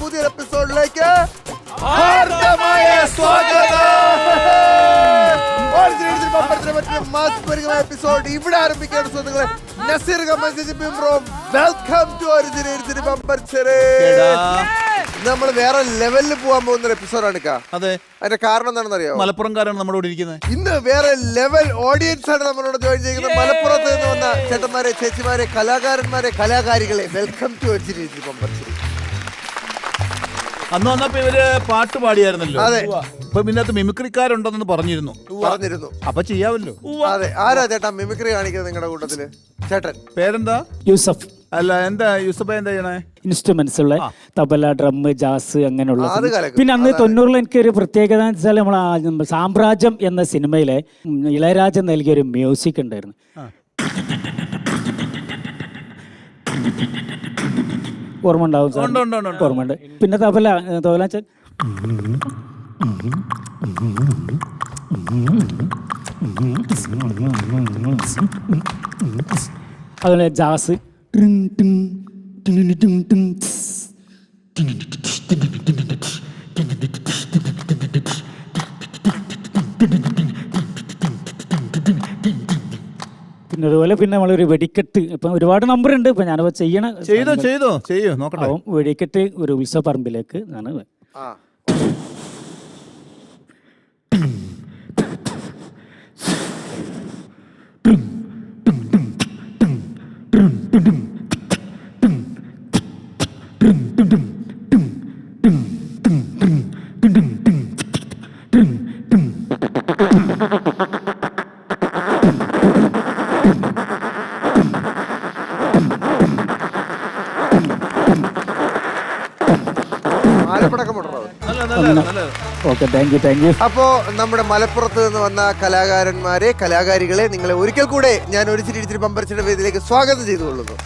പുതിയൊരു എപ്പിസോഡിലേക്ക് എപ്പിസോഡ് ഇവിടെ ആരംഭിക്കുകയാണ് സുഹൃത്തുക്കളെ. നസീർ വെൽക്കം ടു നമ്മൾ വേറെ ലെവലിൽ പോകാൻ പോകുന്ന ഒരു എപ്പിസോഡാണ്. അതെ, അതിന്റെ കാരണം എന്താണെന്ന് അറിയാമോ? മലപ്പുറംകാരാണ് നമ്മുടെ കൂടെ ഇരിക്കുന്നത്. ഇന്ന് വേറെ ലെവൽ ഓഡിയൻസ് ആണ് നമ്മളോട് ജോയിൻ ചെയ്യുന്നത്. മലപ്പുറത്ത് നിന്ന് വന്ന ചേട്ടന്മാരെ, ചേച്ചിമാരെ, കലാകാരന്മാരെ, കലാകാരികളെ വെൽക്കം ടു ബമ്പർശ്ശേരി. അന്ന് വന്നപ്പോ ഇവര് പാട്ട് പാടിയായിരുന്നല്ലോ. അതെ. ഇപ്പൊ ഇതിനകത്ത് മിമിക്രിക്കാരുണ്ടെന്ന് പറഞ്ഞിരുന്നു. അപ്പൊ ചെയ്യാമല്ലോ. അതെ. ആരാ ചേട്ടാ മിമിക്രി കാണിക്കുന്നത് നിങ്ങളുടെ കൂട്ടത്തില്? ചേട്ടൻ പേരെന്താ? യൂസഫ്. അല്ല, എന്താ യൂസഫ് എന്താ ചെയ്യണേ? ഇൻസ്ട്രുമെന്റ്സ് ഉള്ള തബല, ഡ്രം, ജാസ് അങ്ങനെയുള്ള. കലക്കും. പിന്നെ അന്ന് 90-ൽ എനിക്കൊരു പ്രത്യേകത എന്ന് വെച്ചാൽ നമ്മളെ സാമ്രാജ്യം എന്ന സിനിമയിലെ ഇളയരാജ നൽകിയൊരു മ്യൂസിക് ഉണ്ടായിരുന്നു. ഓർമ്മ ഉണ്ടാവും. ഓർമ്മയുണ്ട്. പിന്നെ തബല അതുപോലെ ജാസ്. പിന്നെ അതുപോലെ പിന്നെ നമ്മളൊരു വെടിക്കെട്ട്. ഇപ്പം ഒരുപാട് നമ്പർ ഉണ്ട്. ഇപ്പം ഞാനിപ്പോൾ ചെയ്യോ നോക്കട്ടെ. വെടിക്കെട്ട് ഒരു ഉത്സവ പറമ്പിലേക്ക് ആണ്. അപ്പോ നമ്മുടെ മലപ്പുറത്ത് നിന്ന് വന്ന കലാകാരന്മാരെ, കലാകാരികളെ നിങ്ങളെ ഒരിക്കൽ കൂടെ ഞാൻ ഒരു ചിരി ബമ്പർച്ചിയുടെ വേദിയിലേക്ക് സ്വാഗതം ചെയ്തുകൊള്ളുന്നു.